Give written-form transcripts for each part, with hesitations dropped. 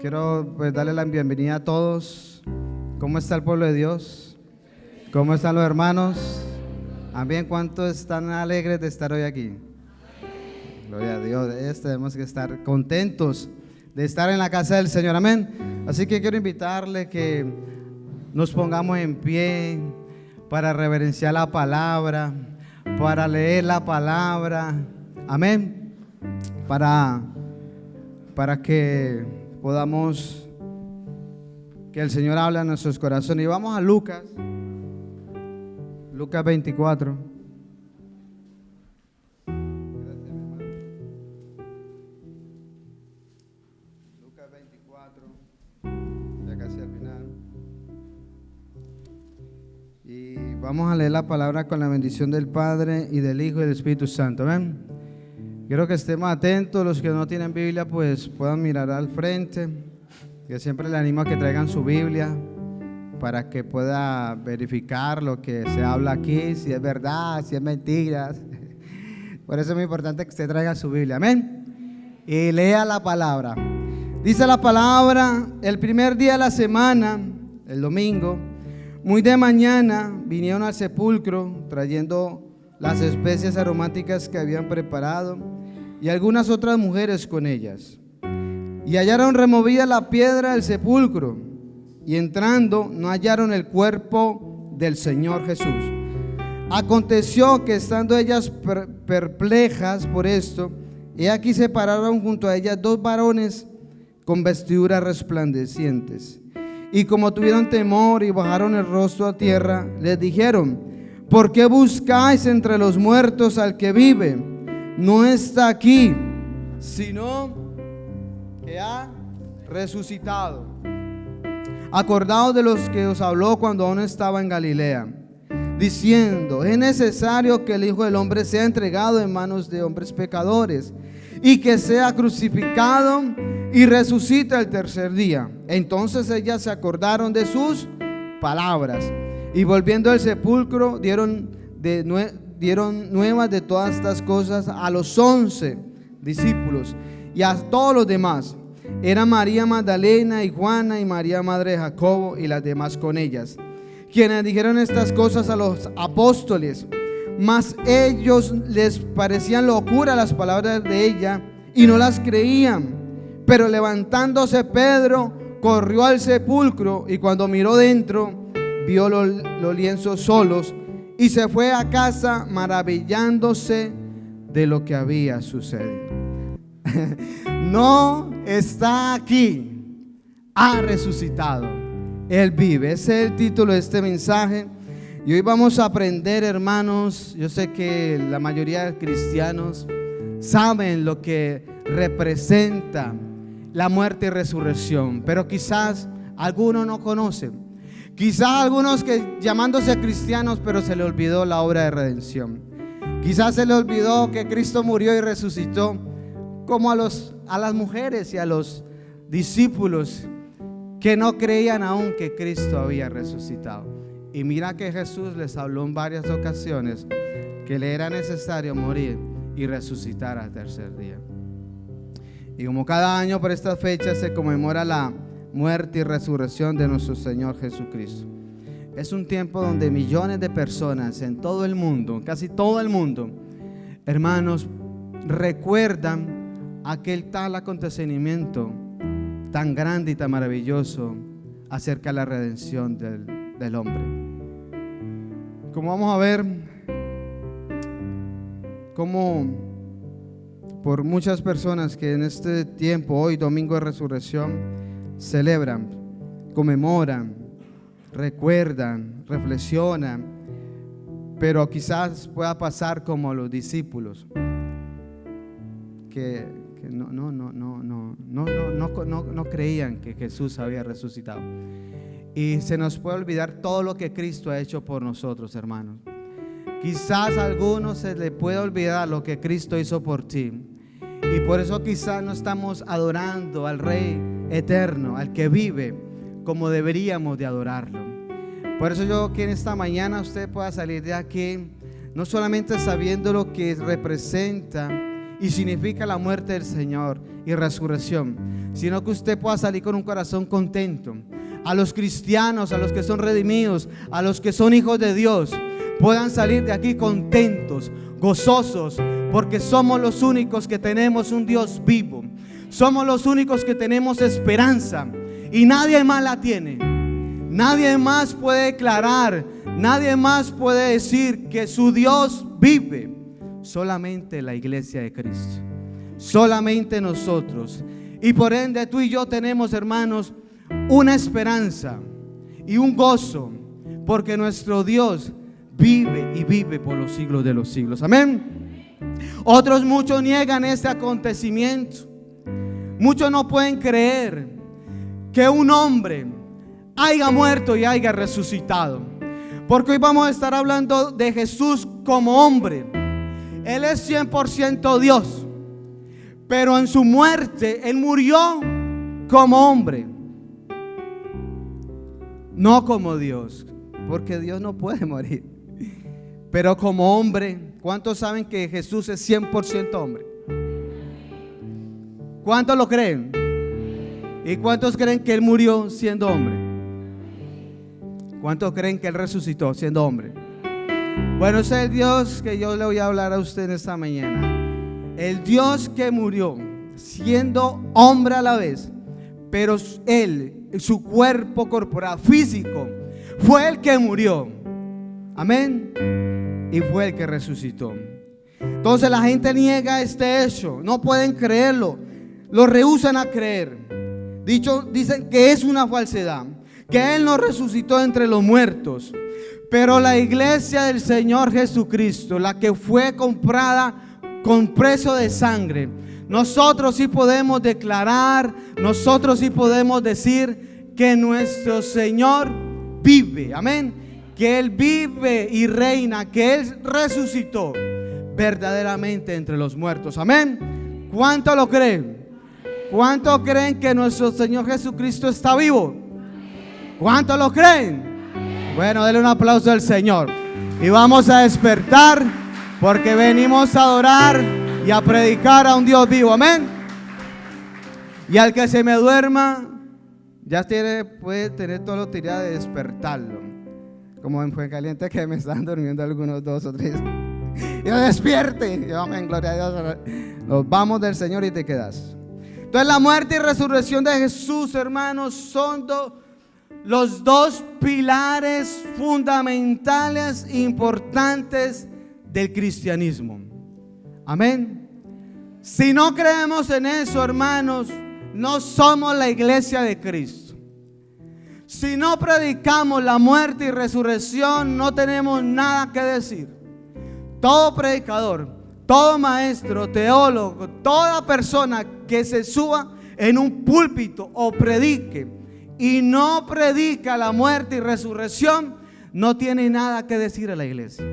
Quiero darle la bienvenida a todos. ¿Cómo está el pueblo de Dios? ¿Cómo están los hermanos? Amén. ¿Cuántos están alegres de estar hoy aquí? Gloria a Dios. Tenemos que estar contentos de estar en la casa del Señor. Amén. Así que quiero invitarle que nos pongamos en pie para reverenciar la palabra, para leer la palabra. Amén. Para que podamos, que el Señor hable a nuestros corazones. Y vamos a Lucas 24. Lucas 24, ya casi al final. Y vamos a leer la palabra con la bendición del Padre y del Hijo y del Espíritu Santo. Amén. Quiero que estemos atentos. Los que no tienen Biblia pues puedan mirar al frente. Yo siempre le animo a que traigan su Biblia para que pueda verificar lo que se habla aquí, si es verdad, si es mentira. Por eso es muy importante que usted traiga su Biblia. Amén. Y lea la palabra. Dice la palabra: el primer día de la semana, el domingo, muy de mañana, vinieron al sepulcro trayendo las especias aromáticas que habían preparado y algunas otras mujeres con ellas. Y hallaron removida la piedra del sepulcro, y entrando no hallaron el cuerpo del Señor Jesús. Aconteció que estando ellas perplejas por esto, he aquí se pararon junto a ellas dos varones con vestiduras resplandecientes. Y como tuvieron temor y bajaron el rostro a tierra, les dijeron: ¿por qué buscáis entre los muertos al que vive? No está aquí, sino que ha resucitado. Acordaos de los que os habló cuando aún estaba en Galilea, diciendo: es necesario que el Hijo del Hombre sea entregado en manos de hombres pecadores, y que sea crucificado y resucite el tercer día. Entonces ellas se acordaron de sus palabras, y volviendo al sepulcro dieron nuevas de todas estas cosas a los 11 discípulos y a todos los demás. Era María Magdalena y Juana y María madre de Jacobo y las demás con ellas, quienes dijeron estas cosas a los apóstoles. Mas ellos les parecían locura las palabras de ella y no las creían. Pero levantándose Pedro corrió al sepulcro, y cuando miró dentro vio los lienzos solos, y se fue a casa maravillándose de lo que había sucedido. No está aquí, ha resucitado, Él vive. Ese es el título de este mensaje. Y hoy vamos a aprender, hermanos. Yo sé que la mayoría de cristianos saben lo que representa la muerte y resurrección, pero quizás algunos no conocen. Quizás algunos que llamándose cristianos, pero se le olvidó la obra de redención. Quizás se le olvidó que Cristo murió y resucitó, como a las mujeres y a los discípulos que no creían aún que Cristo había resucitado. Y mira que Jesús les habló en varias ocasiones que le era necesario morir y resucitar al tercer día. Y como cada año por estas fechas se conmemora la muerte y resurrección de nuestro Señor Jesucristo, es un tiempo donde millones de personas en todo el mundo, casi todo el mundo, hermanos, recuerdan aquel tal acontecimiento tan grande y tan maravilloso acerca de la redención del hombre. Como vamos a ver, como por muchas personas que en este tiempo, hoy domingo de resurrección, celebran, conmemoran, recuerdan, reflexionan, pero quizás pueda pasar como los discípulos que no creían que Jesús había resucitado. Y se nos puede olvidar todo lo que Cristo ha hecho por nosotros, hermanos. Quizás a algunos se le puede olvidar lo que Cristo hizo por ti, y por eso quizás no estamos adorando al Rey eterno, al que vive, como deberíamos de adorarlo. Por eso yo quiero en esta mañana usted pueda salir de aquí no solamente sabiendo lo que representa y significa la muerte del Señor y resurrección, sino que usted pueda salir con un corazón contento. A los cristianos, a los que son redimidos, a los que son hijos de Dios, puedan salir de aquí contentos, gozosos, porque somos los únicos que tenemos un Dios vivo. Somos los únicos que tenemos esperanza y nadie más la tiene. Nadie más puede declarar, nadie más puede decir que su Dios vive. Solamente la iglesia de Cristo, solamente nosotros. Y por ende tú y yo tenemos, hermanos, una esperanza y un gozo, porque nuestro Dios vive y vive por los siglos de los siglos. Amén. Otros muchos niegan este acontecimiento. Muchos no pueden creer que un hombre haya muerto y haya resucitado, porque hoy vamos a estar hablando de Jesús como hombre. Él es 100% Dios, pero en su muerte Él murió como hombre, no como Dios, porque Dios no puede morir, pero como hombre. ¿Cuántos saben que Jesús es 100% hombre? ¿Cuántos lo creen? ¿Y cuántos creen que Él murió siendo hombre? ¿Cuántos creen que Él resucitó siendo hombre? Bueno, ese es el Dios que yo le voy a hablar a usted en esta mañana. El Dios que murió siendo hombre a la vez, pero Él, su cuerpo corporal, físico, fue el que murió. Amén. Y fue el que resucitó. Entonces la gente niega este hecho, no pueden creerlo, lo rehúsan a creer. Dicen que es una falsedad, que Él no resucitó entre los muertos. Pero la iglesia del Señor Jesucristo, la que fue comprada con precio de sangre, nosotros sí podemos declarar, nosotros sí podemos decir que nuestro Señor vive. Amén. Que Él vive y reina, que Él resucitó verdaderamente entre los muertos. Amén. ¿Cuánto lo creen? ¿Cuánto creen que nuestro Señor Jesucristo está vivo? ¿Cuánto lo creen? Bueno, denle un aplauso al Señor. Y vamos a despertar, porque venimos a adorar y a predicar a un Dios vivo. Amén. Y al que se me duerma, ya puede tener toda la utilidad de despertarlo. Como en Fuencaliente, que me están durmiendo algunos 2 o 3. Yo despierte. Yo, amén, gloria a Dios. Nos vamos del Señor y te quedas. Entonces la muerte y resurrección de Jesús, hermanos, son los dos pilares fundamentales e importantes del cristianismo. Amén. Si no creemos en eso, hermanos, no somos la iglesia de Cristo. Si no predicamos la muerte y resurrección, no tenemos nada que decir. Todo predicador, todo maestro, teólogo, toda persona que se suba en un púlpito o predique y no predica la muerte y resurrección, no tiene nada que decir a la iglesia.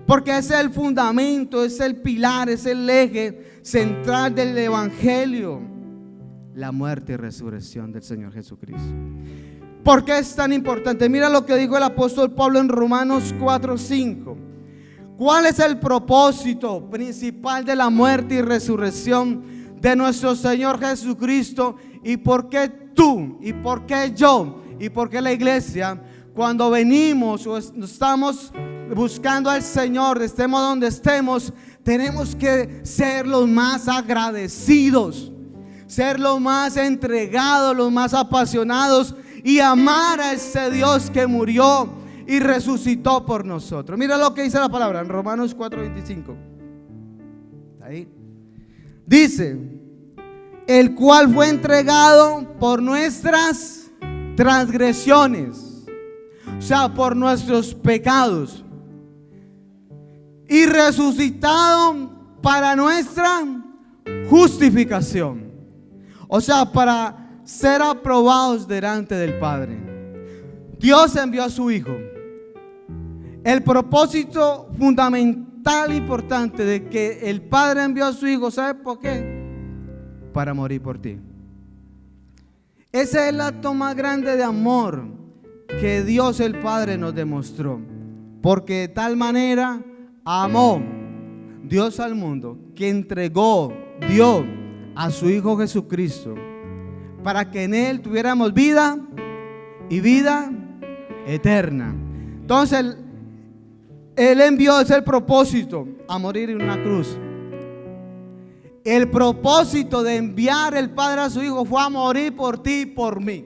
Porque ese es el fundamento, es el pilar, es el eje central del evangelio. La muerte y resurrección del Señor Jesucristo. ¿Por qué es tan importante? Mira lo que dijo el apóstol Pablo en Romanos 4:5. ¿Cuál es el propósito principal de la muerte y resurrección de nuestro Señor Jesucristo? ¿Y por qué tú? ¿Y por qué yo? ¿Y por qué la iglesia? Cuando venimos o estamos buscando al Señor, estemos donde estemos, tenemos que ser los más agradecidos, ser los más entregados, los más apasionados y amar a ese Dios que murió y resucitó por nosotros. Mira lo que dice la palabra en Romanos 4:25. Ahí dice: el cual fue entregado por nuestras transgresiones, o sea, por nuestros pecados, y resucitado para nuestra justificación, o sea, para ser aprobados delante del Padre. Dios envió a su Hijo. El propósito fundamental e importante de que el Padre envió a su Hijo, ¿sabe por qué? Para morir por ti. Ese es el acto más grande de amor que Dios el Padre nos demostró, porque de tal manera amó Dios al mundo, que dio a su Hijo Jesucristo, para que en Él tuviéramos vida y vida eterna. Entonces, Él envió, es el propósito, a morir en una cruz. El propósito de enviar el Padre a su Hijo fue a morir por ti y por mí,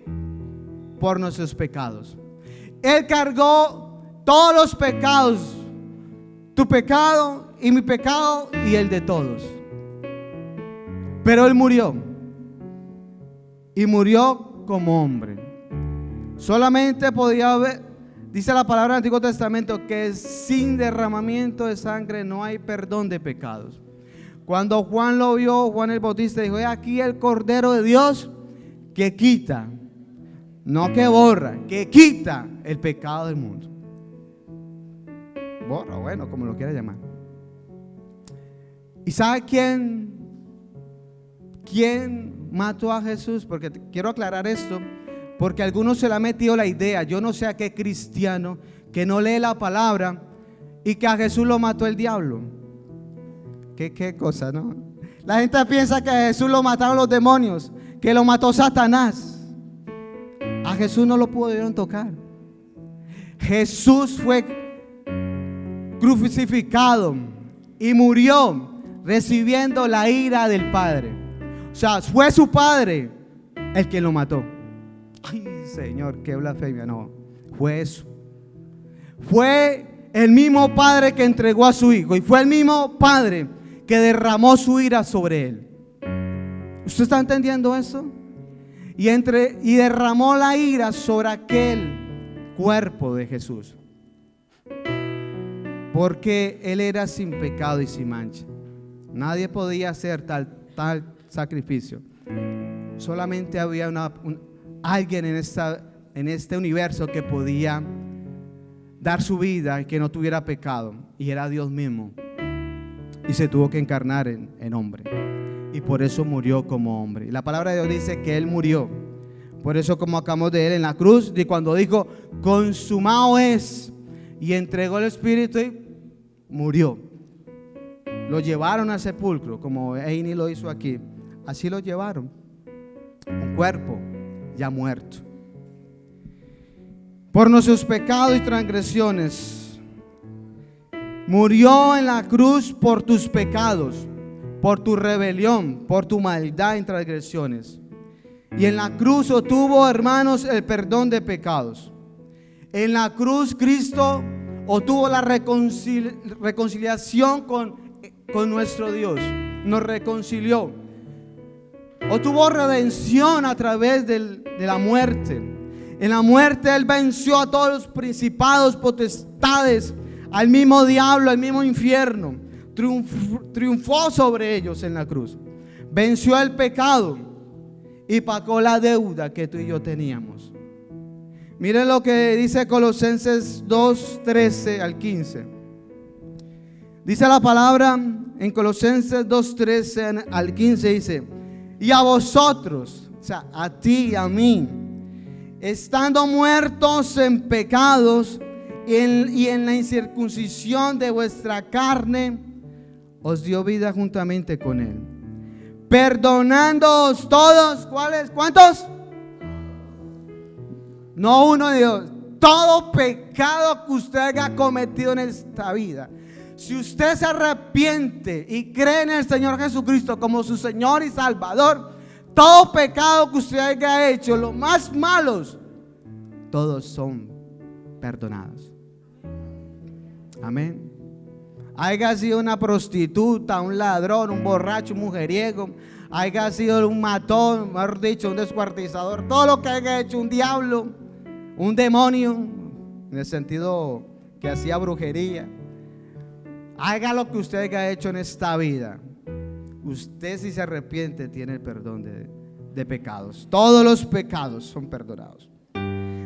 por nuestros pecados. Él cargó todos los pecados, tu pecado y mi pecado y el de todos. Pero Él murió, y murió como hombre. Solamente podía haber, dice la palabra del Antiguo Testamento, que sin derramamiento de sangre no hay perdón de pecados. Cuando Juan lo vio, Juan el Bautista dijo: he aquí el Cordero de Dios que quita, no que borra, que quita el pecado del mundo. Borra, bueno, como lo quiera llamar. ¿Y sabe quién mató a Jesús? Porque quiero aclarar esto, porque a algunos se le ha metido la idea, yo no sé a qué cristiano que no lee la palabra, y que a Jesús lo mató el diablo. ¿Qué cosa, no? La gente piensa que a Jesús lo mataron los demonios, que lo mató Satanás. A Jesús no lo pudieron tocar. Jesús fue crucificado y murió recibiendo la ira del Padre. O sea, fue su Padre el que lo mató. Ay, Señor, qué blasfemia. No, fue eso. Fue el mismo Padre que entregó a su Hijo, y fue el mismo Padre que derramó su ira sobre Él. ¿Usted está entendiendo eso? Y derramó la ira sobre aquel cuerpo de Jesús, porque Él era sin pecado y sin mancha. Nadie podía hacer tal sacrificio. Solamente había alguien en este universo que podía dar su vida y que no tuviera pecado, y era Dios mismo. Y se tuvo que encarnar en hombre, y por eso murió como hombre. Y la palabra de Dios dice que Él murió. Por eso, como acabamos de ver en la cruz, y cuando dijo consumado es, y entregó el Espíritu, y murió. Lo llevaron al sepulcro, como Eini lo hizo aquí. Así lo llevaron, un cuerpo ya muerto. Por nuestros pecados y transgresiones murió en la cruz, por tus pecados, por tu rebelión, por tu maldad y transgresiones. Y en la cruz obtuvo, hermanos, el perdón de pecados. En la cruz Cristo obtuvo la reconciliación con nuestro Dios. Nos reconcilió. Obtuvo redención a través de la muerte. En la muerte Él venció a todos los principados, potestades, al mismo diablo, al mismo infierno. Triunfó sobre ellos en la cruz. Venció el pecado y pagó la deuda que tú y yo teníamos. Miren lo que dice Colosenses 2:13 al 15. Dice la palabra en Colosenses 2:13 al 15, dice: y a vosotros, o sea, a ti y a mí, estando muertos en pecados y en la incircuncisión de vuestra carne, os dio vida juntamente con Él, perdonándoos todos. ¿Cuáles? ¿Cuántos? No uno de Dios. Todo pecado que usted haya cometido en esta vida, si usted se arrepiente y cree en el Señor Jesucristo como su Señor y Salvador, todo pecado que usted haya hecho, los más malos, todos son perdonados. Amén. Haya sido una prostituta, un ladrón, un borracho, un mujeriego, haya sido un matón, mejor dicho, un descuartizador, todo lo que haya hecho, un diablo, un demonio, en el sentido que hacía brujería, haga lo que usted haya hecho en esta vida, usted, si se arrepiente, tiene el perdón de pecados. Todos los pecados son perdonados.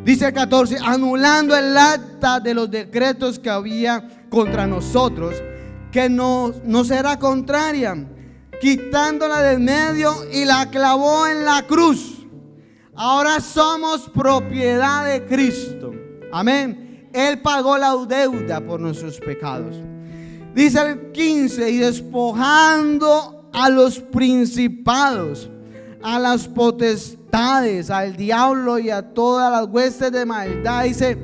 Dice el 14: anulando el acta de los decretos que había contra nosotros, que nos era contraria, quitándola del medio, y la clavó en la cruz. Ahora somos propiedad de Cristo. Amén. Él pagó la deuda por nuestros pecados. Dice el 15, y despojando a los principados, a las potestades, al diablo y a todas las huestes de maldad, dice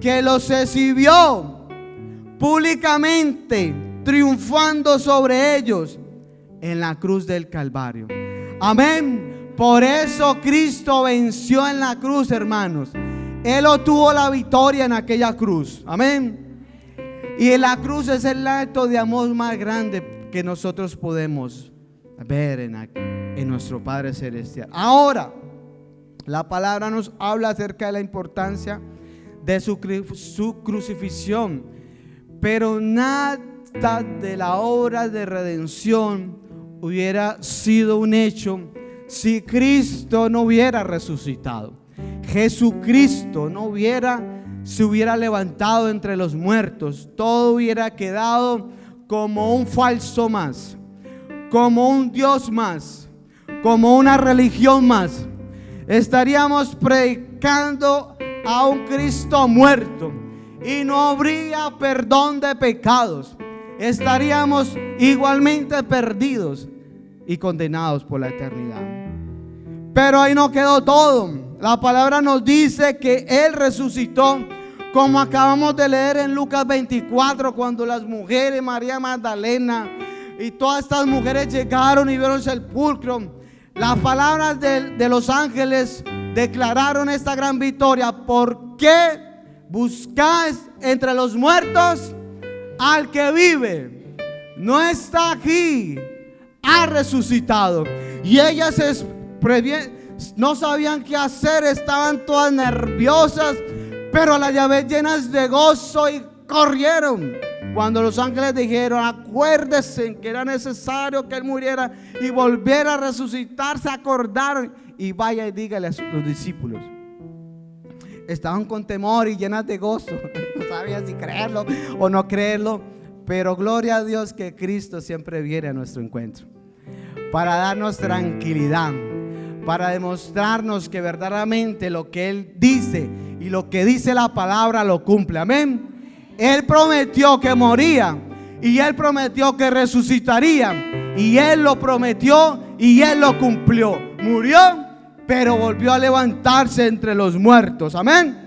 que los exhibió públicamente, triunfando sobre ellos en la cruz del Calvario. Amén. Por eso Cristo venció en la cruz, hermanos. Él obtuvo la victoria en aquella cruz. Amén. Y la cruz es el acto de amor más grande que nosotros podemos ver en nuestro Padre Celestial. Ahora, la palabra nos habla acerca de la importancia de su crucifixión, pero nada de la obra de redención hubiera sido un hecho si Cristo no hubiera resucitado. Jesucristo se hubiera levantado entre los muertos. Todo hubiera quedado como un falso más, como un Dios más, como una religión más. Estaríamos predicando a un Cristo muerto y no habría perdón de pecados. Estaríamos igualmente perdidos y condenados por la eternidad. Pero ahí no quedó todo. La palabra nos dice que Él resucitó, como acabamos de leer en Lucas 24, cuando las mujeres, María Magdalena y todas estas mujeres llegaron y vieron el sepulcro. Las palabras de los ángeles declararon esta gran victoria. ¿Por qué buscáis entre los muertos al que vive? No está aquí, ha resucitado. Y ellas no sabían qué hacer, estaban todas nerviosas, pero a la llave llenas de gozo, y corrieron. Cuando los ángeles dijeron: acuérdense que era necesario que Él muriera y volviera a resucitar, se acordaron. Y vaya y dígale a los discípulos. Estaban con temor y llenas de gozo. No sabían si creerlo o no creerlo. Pero gloria a Dios que Cristo siempre viene a nuestro encuentro para darnos tranquilidad, para demostrarnos que verdaderamente lo que Él dice y lo que dice la palabra lo cumple. Amén. Él prometió que moría y Él prometió que resucitaría, y Él lo prometió y Él lo cumplió. Murió, pero volvió a levantarse entre los muertos. Amén.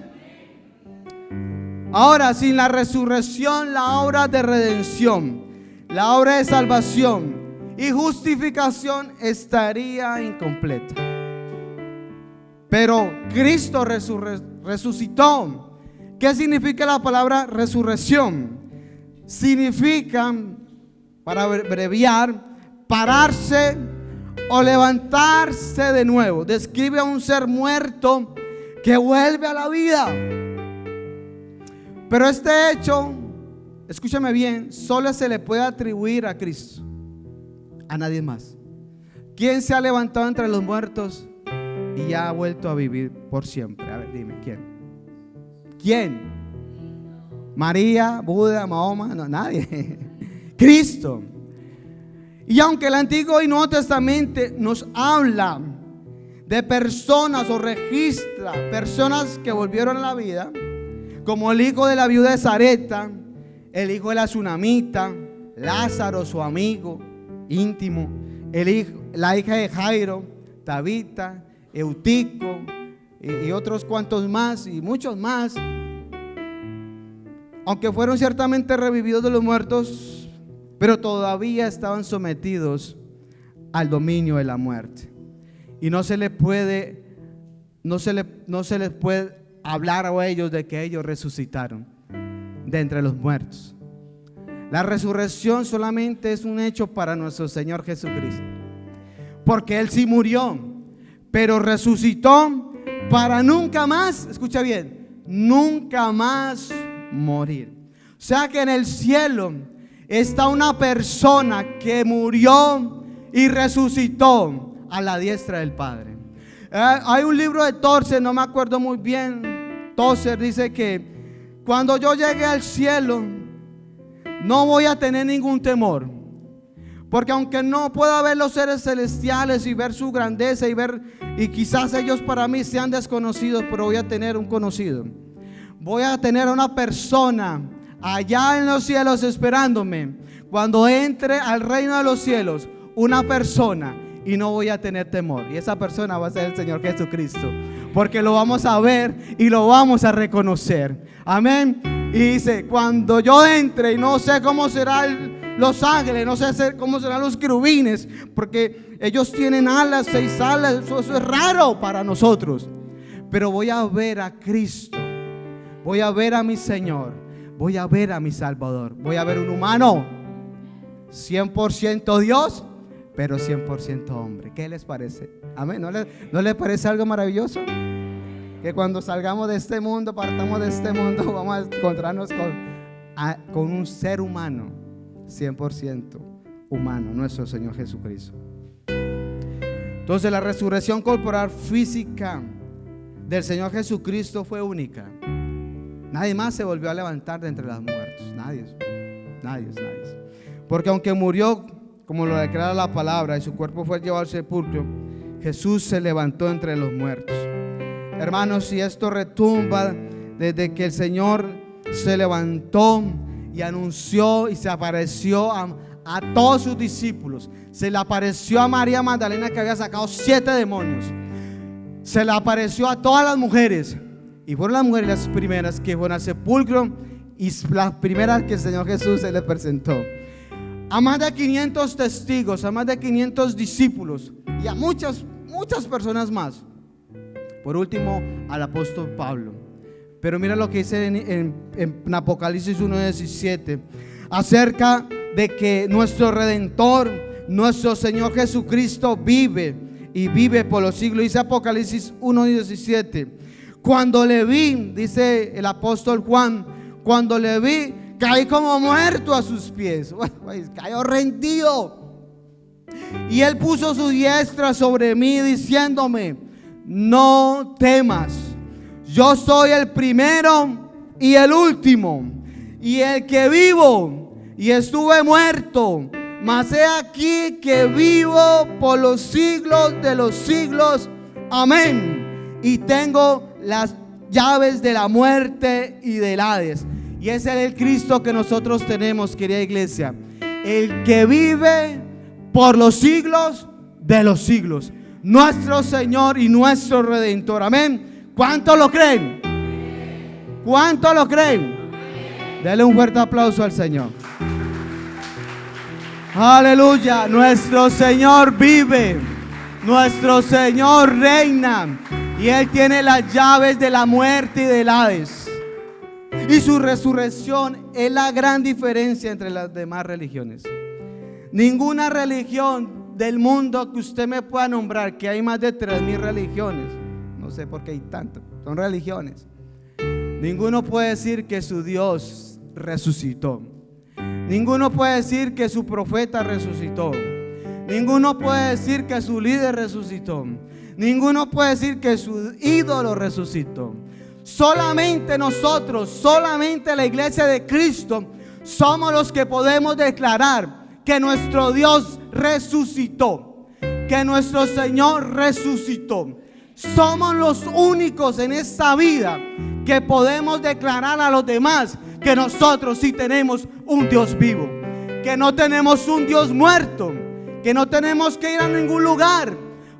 Ahora, sin la resurrección, la obra de redención, la obra de salvación y justificación estaría incompleta. Pero Cristo resucitó. ¿Qué significa la palabra resurrección? Significa, para abreviar, pararse o levantarse de nuevo. Describe a un ser muerto que vuelve a la vida. Pero este hecho, escúchame bien, solo se le puede atribuir a Cristo, a nadie más. ¿Quién se ha levantado entre los muertos y ya ha vuelto a vivir por siempre? A ver, dime, ¿quién? ¿Quién? María, Buda, Mahoma, no, nadie. Cristo. Y aunque el Antiguo y Nuevo Testamento nos habla de personas o registra personas que volvieron a la vida, como el hijo de la viuda de Sarepta, el hijo de la tsunamita, Lázaro, su amigo íntimo, la hija de Jairo, Tabita, Eutico y otros cuantos más y muchos más, aunque fueron ciertamente revividos de los muertos, pero todavía estaban sometidos al dominio de la muerte. Y no se les puede hablar a ellos de que ellos resucitaron de entre los muertos. La resurrección solamente es un hecho para nuestro Señor Jesucristo, porque Él sí murió, pero resucitó para nunca más, escucha bien, nunca más morir. O sea que en el cielo está una persona que murió y resucitó a la diestra del Padre. Hay un libro de Tozer, no me acuerdo muy bien. Tozer dice que cuando yo llegue al cielo no voy a tener ningún temor, porque aunque no pueda ver los seres celestiales y ver su grandeza y quizás ellos para mí sean desconocidos, pero voy a tener un conocido. Voy a tener a una persona allá en los cielos esperándome, cuando entre al reino de los cielos una persona y no voy a tener temor. Y esa persona va a ser el Señor Jesucristo, porque lo vamos a ver y lo vamos a reconocer. Amén. Y dice, cuando yo entre, y no sé cómo serán los ángeles, no sé cómo serán los querubines, porque ellos tienen alas, 6 alas, eso es raro para nosotros. Pero voy a ver a Cristo, voy a ver a mi Señor, voy a ver a mi Salvador, voy a ver un humano, 100% Dios, pero 100% hombre. ¿Qué les parece? Amén. ¿No les parece algo maravilloso? Que cuando salgamos de este mundo, partamos de este mundo, vamos a encontrarnos con un ser humano, 100% humano, nuestro Señor Jesucristo. Entonces la resurrección corporal física del Señor Jesucristo fue única. Nadie más se volvió a levantar de entre los muertos. Nadie. Porque aunque murió, como lo declara la palabra, y su cuerpo fue llevado al sepulcro, Jesús se levantó entre los muertos. Hermanos, si esto retumba desde que el Señor se levantó y anunció y se apareció a todos sus discípulos, se le apareció a María Magdalena, que había sacado 7 demonios, se le apareció a todas las mujeres, y fueron las mujeres las primeras que fueron al sepulcro y las primeras que el Señor Jesús se les presentó. A más de 500 testigos, a más de 500 discípulos y a muchas personas más. Por último, al apóstol Pablo. Pero mira lo que dice en Apocalipsis 1:17 acerca de que nuestro Redentor, nuestro Señor Jesucristo vive y vive por los siglos. Dice Apocalipsis 1:17: cuando le vi, dice el apóstol Juan, cuando le vi, caí como muerto a sus pies. Cayó rendido. Y él puso su diestra sobre mí, diciéndome: no temas, yo soy el primero y el último, y el que vivo, y estuve muerto, mas he aquí que vivo por los siglos de los siglos. Amén. Y tengo las llaves de la muerte y del Hades. Y ese es el Cristo que nosotros tenemos, querida iglesia, el que vive por los siglos de los siglos, nuestro Señor y nuestro Redentor. Amén. ¿Cuántos lo creen? ¿Cuántos lo creen? Dele un fuerte aplauso al Señor. Aleluya. Nuestro Señor vive, nuestro Señor reina, y Él tiene las llaves de la muerte y del Hades. Y su resurrección es la gran diferencia entre las demás religiones. Ninguna religión del mundo que usted me pueda nombrar, que hay más de 3,000 religiones, no sé por qué hay tanto, son religiones, ninguno puede decir que su Dios resucitó. Ninguno puede decir que su profeta resucitó. Ninguno puede decir que su líder resucitó. Ninguno puede decir que su ídolo resucitó. Solamente nosotros, solamente la iglesia de Cristo, somos los que podemos declarar que nuestro Dios resucitó, que nuestro Señor resucitó. Somos los únicos en esta vida que podemos declarar a los demás que nosotros sí tenemos un Dios vivo, que no tenemos un Dios muerto, que no tenemos que ir a ningún lugar,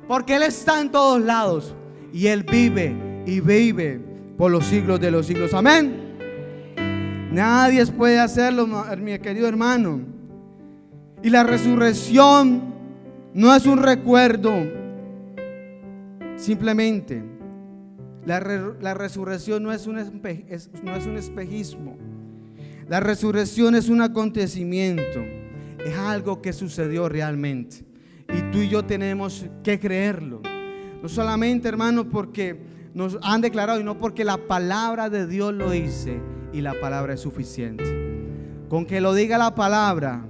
porque Él está en todos lados y Él vive y vive por los siglos de los siglos. Amén. Nadie puede hacerlo, mi querido hermano. Y la resurrección no es un recuerdo, simplemente la resurrección no es un espejismo. La resurrección es un acontecimiento, es algo que sucedió realmente, y tú y yo tenemos que creerlo. No solamente, hermano, porque nos han declarado, y no porque la palabra de Dios lo dice, y la palabra es suficiente. Con que lo diga la palabra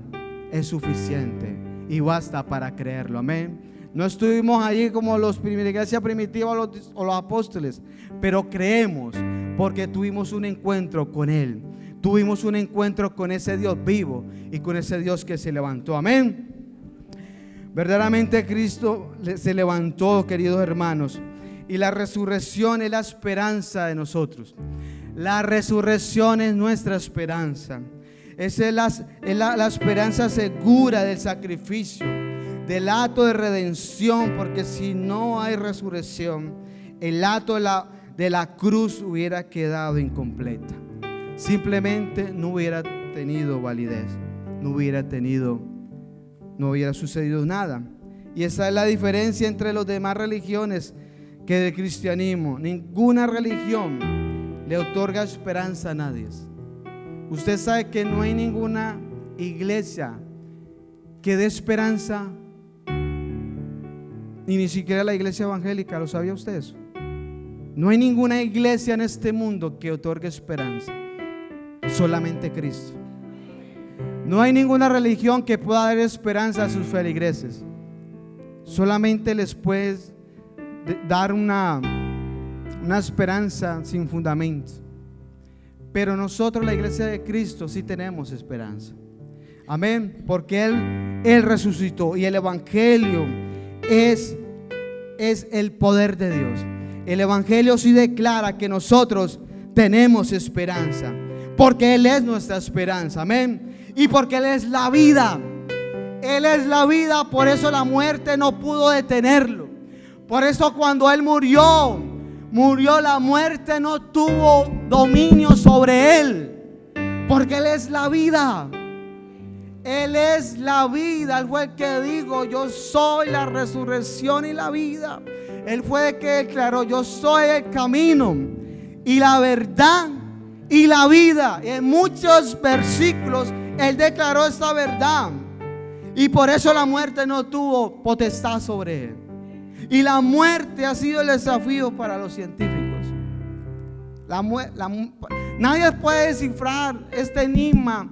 es suficiente y basta para creerlo. Amén. No estuvimos allí como la iglesia primitiva o los apóstoles, pero creemos porque tuvimos un encuentro con Él. Tuvimos un encuentro con ese Dios vivo y con ese Dios que se levantó. Amén. Verdaderamente Cristo se levantó, queridos hermanos, y la resurrección es la esperanza de nosotros. La resurrección es nuestra esperanza. Esa es la esperanza segura del sacrificio, del acto de redención, porque si no hay resurrección, el acto de la cruz hubiera quedado incompleta. Simplemente no hubiera tenido validez, no hubiera sucedido nada. Y esa es la diferencia entre las demás religiones que del cristianismo. Ninguna religión le otorga esperanza a nadie. Usted sabe que no hay ninguna iglesia que dé esperanza, y ni siquiera la iglesia evangélica. ¿Lo sabía usted eso? No hay ninguna iglesia en este mundo que otorgue esperanza, solamente Cristo. No hay ninguna religión que pueda dar esperanza a sus feligreses, solamente les puede dar una esperanza sin fundamento. Pero nosotros, la iglesia de Cristo, sí tenemos esperanza. Amén, porque Él resucitó, y el evangelio es el poder de Dios. El evangelio sí declara que nosotros tenemos esperanza, porque Él es nuestra esperanza. Amén. Y porque Él es la vida. Él es la vida, por eso la muerte no pudo detenerlo. Por eso cuando Él murió, la muerte no tuvo dominio sobre Él, porque Él es la vida. Él es la vida. Él fue el que dijo: yo soy la resurrección y la vida. Él fue el que declaró: yo soy el camino y la verdad y la vida. Y en muchos versículos Él declaró esta verdad, y por eso la muerte no tuvo potestad sobre Él. Y la muerte ha sido el desafío para los científicos. Nadie puede descifrar este enigma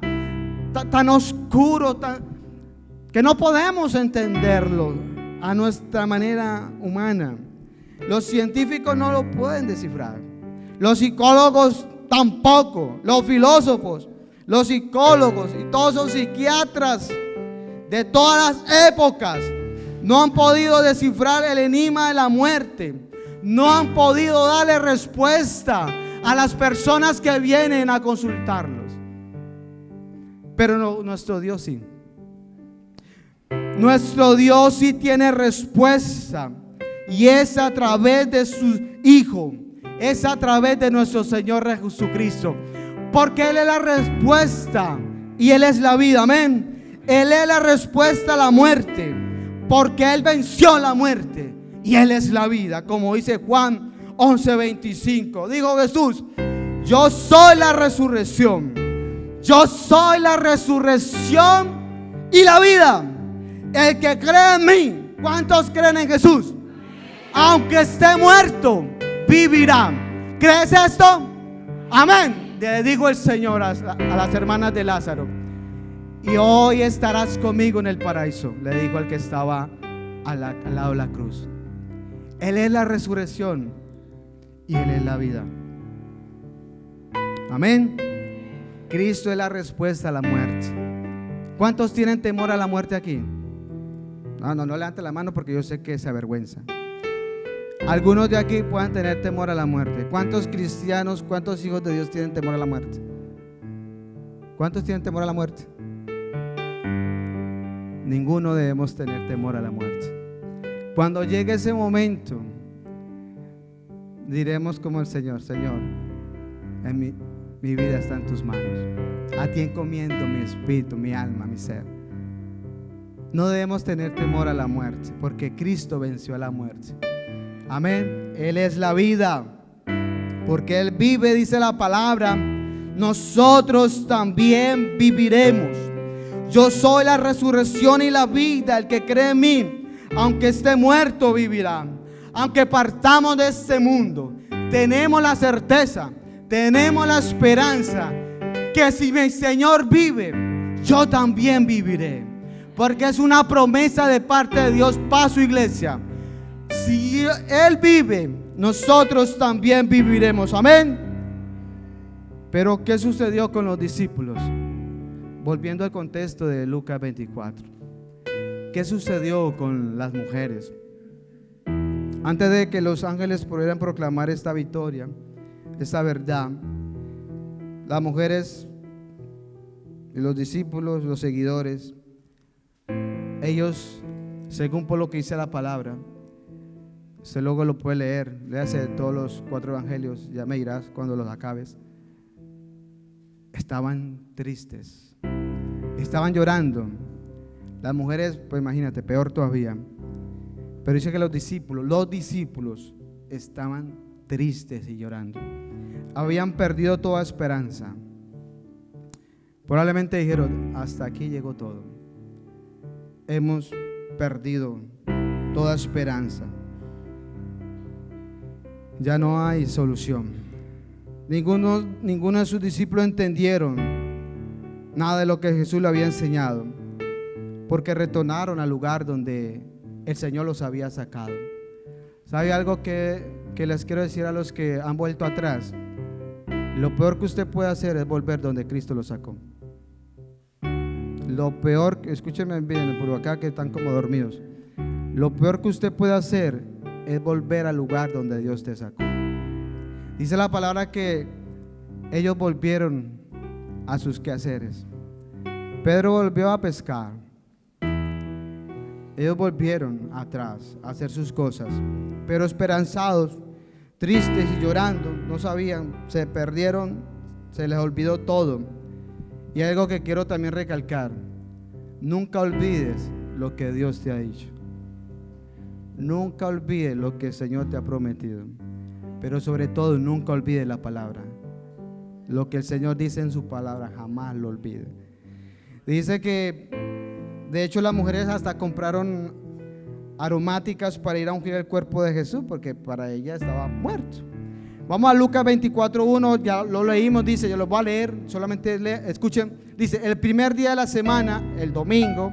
tan oscuro, que no podemos entenderlo a nuestra manera humana. Los científicos no lo pueden descifrar, los psicólogos tampoco, los filósofos, los psicólogos y todos los psiquiatras de todas las épocas no han podido descifrar el enigma de la muerte. No han podido darle respuesta a las personas que vienen a consultarlos. Pero no, nuestro Dios sí. Nuestro Dios sí tiene respuesta, y es a través de su Hijo, es a través de nuestro Señor Jesucristo, porque Él es la respuesta y Él es la vida. Amén. Él es la respuesta a la muerte, porque Él venció la muerte y Él es la vida, como dice Juan 11:25. Dijo Jesús: yo soy la resurrección. Yo soy la resurrección y la vida. El que cree en mí. ¿Cuántos creen en Jesús? Aunque esté muerto, vivirá. ¿Crees esto? Amén. Le dijo el Señor a las hermanas de Lázaro: y hoy estarás conmigo en el paraíso. Le dijo al que estaba al lado de la cruz. Él es la resurrección y Él es la vida. Amén. Cristo es la respuesta a la muerte. ¿Cuántos tienen temor a la muerte aquí? No levante la mano, porque yo sé que se avergüenza. Algunos de aquí puedan tener temor a la muerte. ¿Cuántos cristianos, cuántos hijos de Dios tienen temor a la muerte? ¿Cuántos tienen temor a la muerte? Ninguno debemos tener temor a la muerte. Cuando llegue ese momento, diremos como el Señor: Señor, mi vida está en tus manos. A ti encomiendo mi espíritu, mi alma, mi ser. No debemos tener temor a la muerte, porque Cristo venció a la muerte. Amén. Él es la vida. Porque Él vive, dice la palabra, nosotros también viviremos. Yo soy la resurrección y la vida. El que cree en mí, aunque esté muerto, vivirá. Aunque partamos de este mundo, tenemos la certeza, tenemos la esperanza, que si mi Señor vive, yo también viviré. Porque es una promesa de parte de Dios para su iglesia. Si Él vive, nosotros también viviremos. Amén. Pero ¿qué sucedió con los discípulos? Volviendo al contexto de Lucas 24. ¿Qué sucedió con las mujeres? Antes de que los ángeles pudieran proclamar esta victoria, esta verdad, las mujeres y los discípulos, los seguidores, ellos, según por lo que dice la palabra, usted luego lo puede leer, léase todos los 4 evangelios, ya me dirás cuando los acabes. Estaban tristes, estaban llorando. Las mujeres, pues imagínate, peor todavía. Pero dice que los discípulos estaban tristes y llorando. Habían perdido toda esperanza. Probablemente dijeron: hasta aquí llegó todo. Hemos perdido toda esperanza. Ya no hay solución. Ninguno de sus discípulos entendieron nada de lo que Jesús le había enseñado, porque retornaron al lugar donde el Señor los había sacado. ¿Sabe algo que les quiero decir a los que han vuelto atrás? Lo peor que usted puede hacer es volver donde Cristo lo sacó. Lo peor, escúchenme bien por acá que están como dormidos. Lo peor que usted puede hacer es volver al lugar donde Dios te sacó. Dice la palabra que ellos volvieron a sus quehaceres. Pedro volvió a pescar. Ellos volvieron atrás a hacer sus cosas, pero esperanzados, tristes y llorando, no sabían, se perdieron, se les olvidó todo. Y hay algo que quiero también recalcar: nunca olvides lo que Dios te ha dicho. Nunca olvides lo que el Señor te ha prometido, pero sobre todo nunca olvides la palabra. Lo que el Señor dice en su palabra, jamás lo olvides. Dice que de hecho las mujeres hasta compraron aromáticas para ir a ungir el cuerpo de Jesús, porque para ella estaba muerto. Vamos a Lucas 24:1, ya lo leímos, dice, yo lo voy a leer, solamente escuchen, dice: el primer día de la semana, el domingo,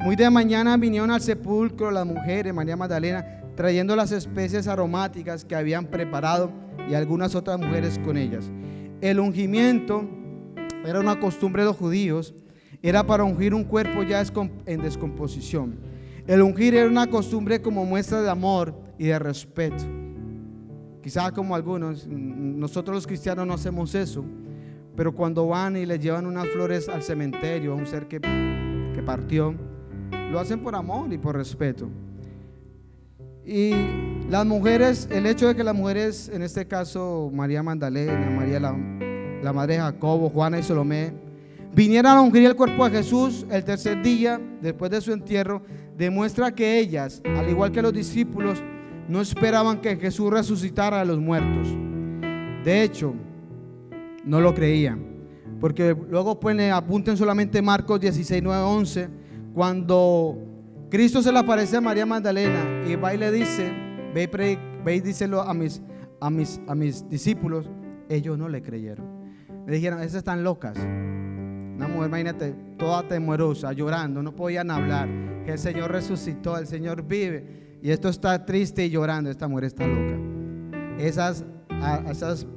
muy de mañana vinieron al sepulcro las mujeres, María Magdalena, trayendo las especies aromáticas que habían preparado, y algunas otras mujeres con ellas. El ungimiento era una costumbre de los judíos, era para ungir un cuerpo ya en descomposición. El ungir era una costumbre como muestra de amor y de respeto. Quizás como algunos, nosotros los cristianos no hacemos eso, pero cuando van y le llevan unas flores al cementerio a un ser que partió, lo hacen por amor y por respeto. Y las mujeres, el hecho de que las mujeres, en este caso María Magdalena, María la madre de Jacobo, Juana y Salomé, vinieran a ungir el cuerpo de Jesús el tercer día después de su entierro, demuestra que ellas, al igual que los discípulos, no esperaban que Jesús resucitara a los muertos. De hecho, no lo creían, porque luego pues apunten solamente Marcos 16, 9, 11, cuando Cristo se le aparece a María Magdalena y va y le dice: ve y díselo a mis discípulos. Ellos no le creyeron. Le dijeron: esas están locas. Una mujer, imagínate, toda temerosa, llorando, no podían hablar, que el Señor resucitó, el Señor vive, y esto está triste y llorando. Esta mujer está loca. Esas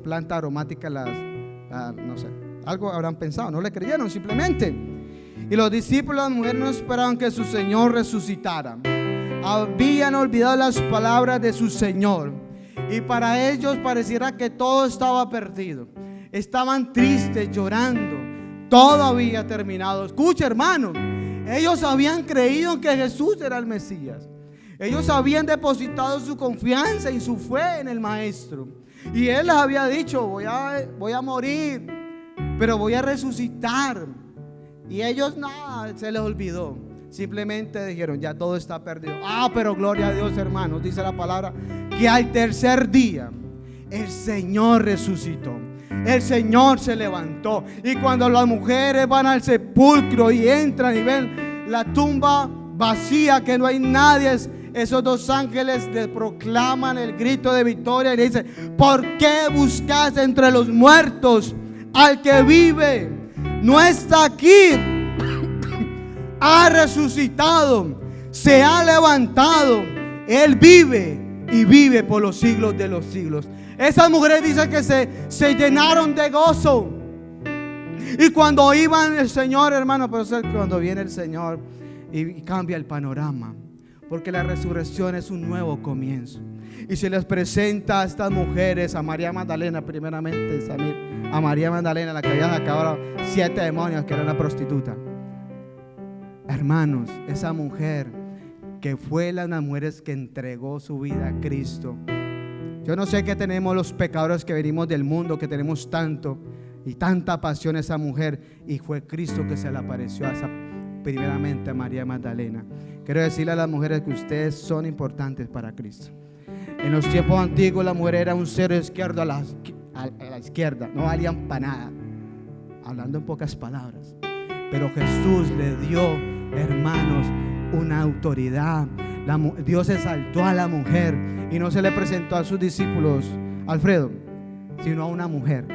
plantas aromáticas no sé, algo habrán pensado, no le creyeron simplemente. Y los discípulos, las mujeres, no esperaban que su Señor resucitara. Habían olvidado las palabras de su Señor, y para ellos pareciera que todo estaba perdido. Estaban tristes, llorando. Todo había terminado. Escucha, hermano, ellos habían creído que Jesús era el Mesías. Ellos habían depositado su confianza y su fe en el Maestro, y Él les había dicho: voy a morir, pero voy a resucitar. Y ellos nada, se les olvidó. Simplemente dijeron: ya todo está perdido. Pero gloria a Dios, hermanos, dice la palabra que al tercer día el Señor resucitó. El Señor se levantó. Y cuando las mujeres van al sepulcro y entran y ven la tumba vacía, que no hay nadie, esos dos ángeles les proclaman el grito de victoria y le dicen: ¿por qué buscas entre los muertos al que vive? No está aquí, ha resucitado, se ha levantado, Él vive y vive por los siglos de los siglos. Esas mujeres dicen que se llenaron de gozo. Y cuando iban el Señor, hermano, pero cuando viene el Señor y cambia el panorama, porque la resurrección es un nuevo comienzo. y se les presenta a estas mujeres, a María Magdalena primeramente, a María Magdalena, la que había sacado 7 demonios, que era una prostituta. Hermanos, esa mujer que fue las mujeres que entregó su vida a Cristo. Yo no sé qué tenemos los pecadores que venimos del mundo, que tenemos tanto y tanta pasión a esa mujer, y fue Cristo que se le apareció a esa, primeramente a María Magdalena. Quiero decirle a las mujeres que ustedes son importantes para Cristo. En los tiempos antiguos la mujer era un cero izquierdo a la izquierda, no valían para nada, hablando en pocas palabras. Pero Jesús le dio, hermanos, una autoridad. Dios exaltó a la mujer y no se le presentó a sus discípulos, Alfredo, sino a una mujer,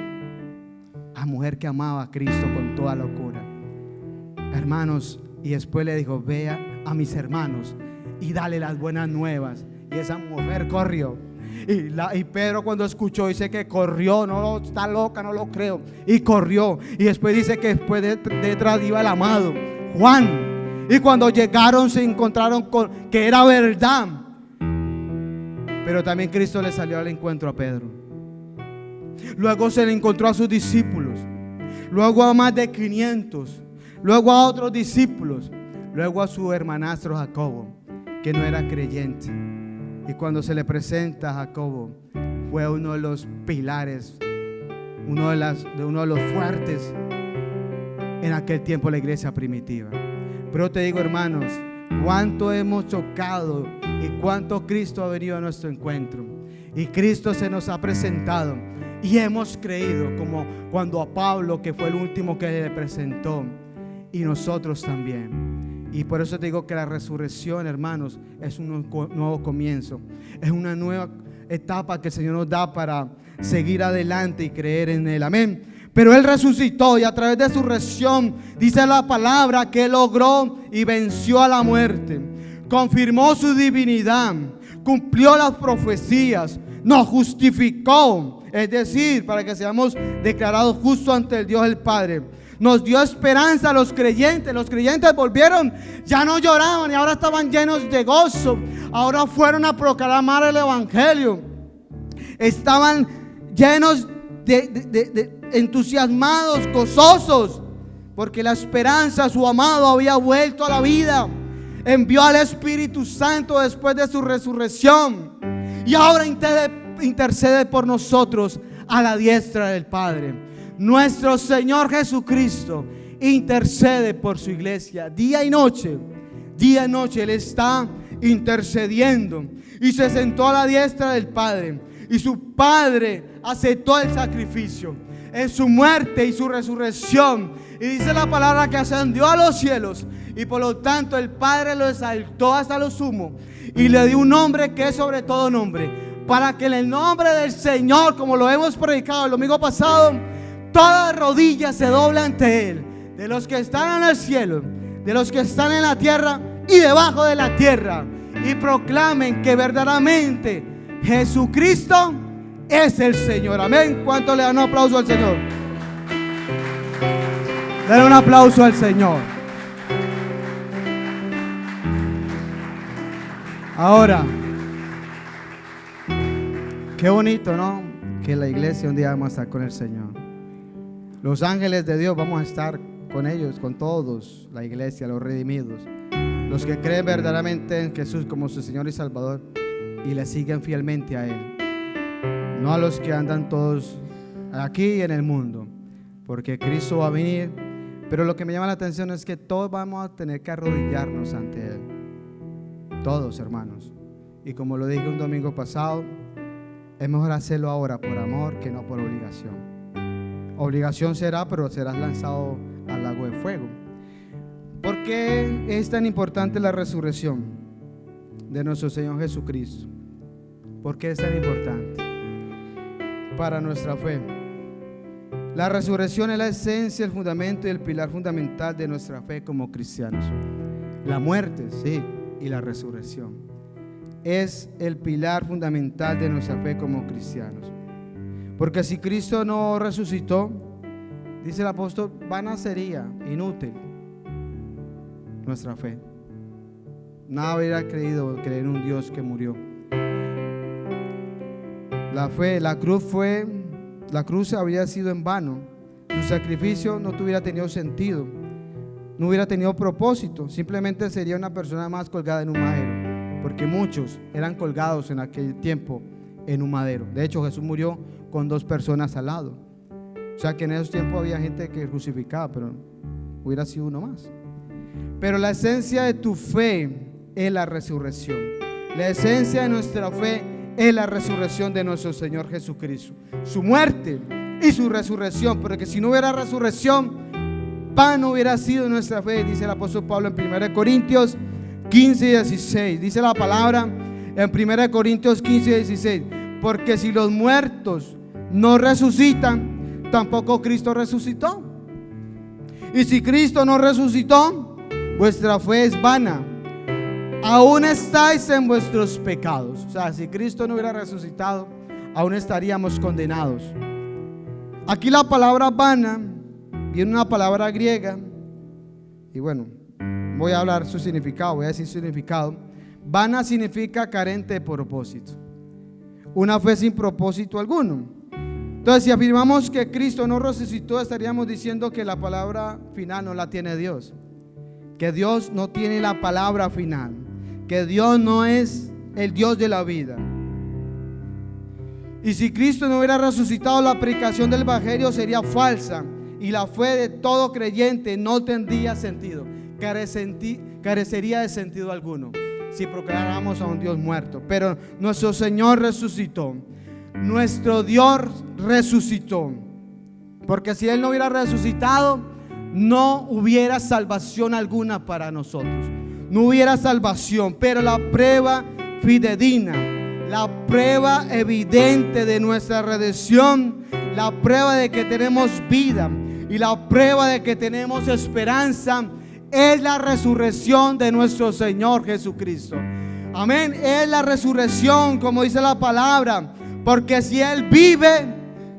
a mujer que amaba a Cristo con toda locura, hermanos. Y después le dijo: vea a mis hermanos y dale las buenas nuevas. Y esa mujer corrió. Y Pedro, cuando escuchó, dice que corrió. No, está loca, no lo creo. Y corrió. Y después dice que después detrás iba el amado Juan. Y cuando llegaron se encontraron con que era verdad. Pero también Cristo le salió al encuentro a Pedro. Luego se le encontró a sus discípulos. Luego a más de 500. Luego a otros discípulos. Luego a su hermanastro Jacobo, que no era creyente. Y cuando se le presenta a Jacobo, fue uno de los pilares, uno de los fuertes en aquel tiempo, la iglesia primitiva. Pero te digo, hermanos, cuánto hemos chocado y cuánto Cristo ha venido a nuestro encuentro. Y Cristo se nos ha presentado y hemos creído, como cuando a Pablo, que fue el último que le presentó, y nosotros también. Y por eso te digo que la resurrección, hermanos, es un nuevo comienzo. Es una nueva etapa que el Señor nos da para seguir adelante y creer en Él. Amén. Pero Él resucitó y a través de su resurrección dice la palabra que Él logró y venció a la muerte. Confirmó su divinidad, cumplió las profecías, nos justificó. Es decir, para que seamos declarados justos ante el Dios el Padre. Nos dio esperanza a los creyentes. Los creyentes volvieron, ya no lloraban y ahora estaban llenos de gozo. Ahora fueron a proclamar el evangelio. Estaban llenos de entusiasmados, gozosos, porque la esperanza, su amado, había vuelto a la vida. Envió al Espíritu Santo después de su resurrección y ahora intercede por nosotros a la diestra del Padre. Nuestro Señor Jesucristo intercede por su iglesia día y noche. Día y noche Él está intercediendo y se sentó a la diestra del Padre. Y su Padre aceptó el sacrificio en su muerte y su resurrección. Y dice la palabra que ascendió a los cielos. Y por lo tanto el Padre lo exaltó hasta lo sumo y le dio un nombre que es sobre todo nombre, para que en el nombre del Señor, como lo hemos predicado el domingo pasado, toda rodilla se dobla ante Él, de los que están en el cielo, de los que están en la tierra y debajo de la tierra, y proclamen que verdaderamente Jesucristo es el Señor. Amén. ¿Cuánto le dan un aplauso al Señor? Den un aplauso al Señor. Ahora, qué bonito, ¿no? Que la iglesia un día vamos a estar con el Señor. Los ángeles de Dios vamos a estar con ellos, con todos, la iglesia, los redimidos, los que creen verdaderamente en Jesús como su Señor y Salvador y le siguen fielmente a Él. No a los que andan todos aquí y en el mundo, porque Cristo va a venir. Pero lo que me llama la atención es que todos vamos a tener que arrodillarnos ante Él. Todos, hermanos. Y como lo dije un domingo pasado, es mejor hacerlo ahora por amor que no por obligación. Obligación será, pero serás lanzado al lago de fuego. ¿Por qué es tan importante la resurrección de nuestro Señor Jesucristo? ¿Por qué es tan importante? Para nuestra fe. La resurrección es la esencia, el fundamento y el pilar fundamental de nuestra fe como cristianos. La muerte, sí, y la resurrección es el pilar fundamental de nuestra fe como cristianos. Porque si Cristo no resucitó, dice el apóstol, vana sería, inútil nuestra fe. Nada hubiera creído creer en un Dios que murió. La cruz habría sido en vano. Su sacrificio no tuviera tenido sentido, no hubiera tenido propósito. Simplemente sería una persona más colgada en un madero, porque muchos eran colgados en aquel tiempo en un madero. De hecho, Jesús murió con 2 personas al lado. O sea que en esos tiempos había gente que crucificaba, pero hubiera sido uno más. Pero la esencia de tu fe es la resurrección. La esencia de nuestra fe es la resurrección de nuestro Señor Jesucristo, su muerte y su resurrección. Porque si no hubiera resurrección, pan hubiera sido nuestra fe, dice el apóstol Pablo en 1 Corintios 15 y 16. Dice la palabra en 1 Corintios 15 y 16: porque si los muertos no resucitan, tampoco Cristo resucitó. Y si Cristo no resucitó, vuestra fe es vana, aún estáis en vuestros pecados. O sea, si Cristo no hubiera resucitado, aún estaríamos condenados. Aquí la palabra vana viene una palabra griega, y bueno, voy a hablar su significado, voy a decir su significado. Vana significa carente de propósito, una fe sin propósito alguno. Entonces, si afirmamos que Cristo no resucitó, estaríamos diciendo que la palabra final no la tiene Dios, que Dios no tiene la palabra final, que Dios no es el Dios de la vida. Y si Cristo no hubiera resucitado, la predicación del evangelio sería falsa y la fe de todo creyente no tendría sentido, carecería de sentido alguno si proclamáramos a un Dios muerto. Pero nuestro Señor resucitó, nuestro Dios resucitó, porque si Él no hubiera resucitado, no hubiera salvación alguna para nosotros, no hubiera salvación. Pero la prueba fidedigna, la prueba evidente de nuestra redención, la prueba de que tenemos vida y la prueba de que tenemos esperanza, es la resurrección de nuestro Señor Jesucristo. Amén. Es la resurrección, como dice la palabra, porque si Él vive,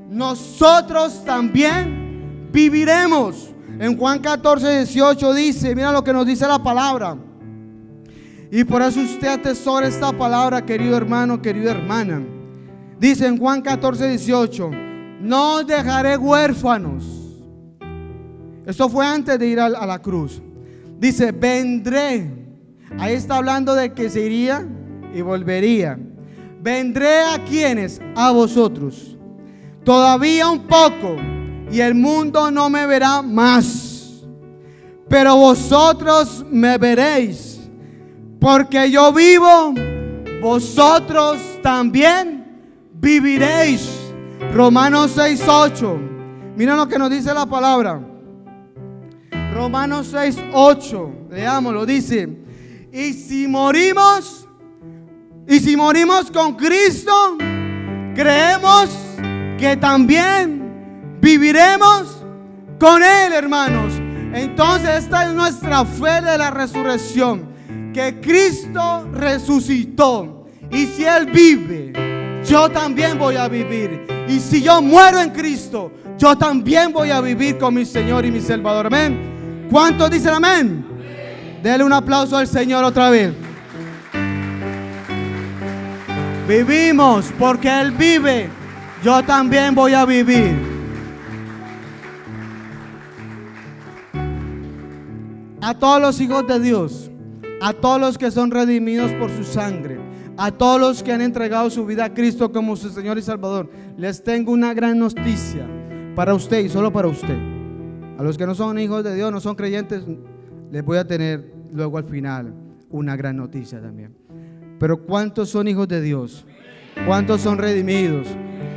nosotros también viviremos. En Juan 14, 18 dice, mira lo que nos dice la palabra. Y por eso usted atesora esta palabra, querido hermano, querida hermana. Dice en Juan 14, 18: no os dejaré huérfanos. Esto fue antes de ir a la cruz. Dice, vendré. Ahí está hablando de que se iría y volvería. Vendré a quienes, a vosotros. Todavía un poco y el mundo no me verá más, pero vosotros me veréis, porque yo vivo, vosotros también viviréis. Romanos 6, 8. Miren lo que nos dice la palabra. Romanos 6, 8. Leámoslo, dice: y si morimos con Cristo, creemos que también viviremos con Él, hermanos. Entonces esta es nuestra fe de la resurrección, que Cristo resucitó, y si Él vive, yo también voy a vivir. Y si yo muero en Cristo, yo también voy a vivir con mi Señor y mi Salvador. Amén. ¿Cuántos dicen amén? Dele un aplauso al Señor otra vez. Vivimos porque Él vive, yo también voy a vivir. A todos los hijos de Dios, a todos los que son redimidos por su sangre, a todos los que han entregado su vida a Cristo como su Señor y Salvador, les tengo una gran noticia para usted y solo para usted. A los que no son hijos de Dios, no son creyentes, les voy a tener luego al final una gran noticia también. Pero ¿cuántos son hijos de Dios? ¿Cuántos son redimidos?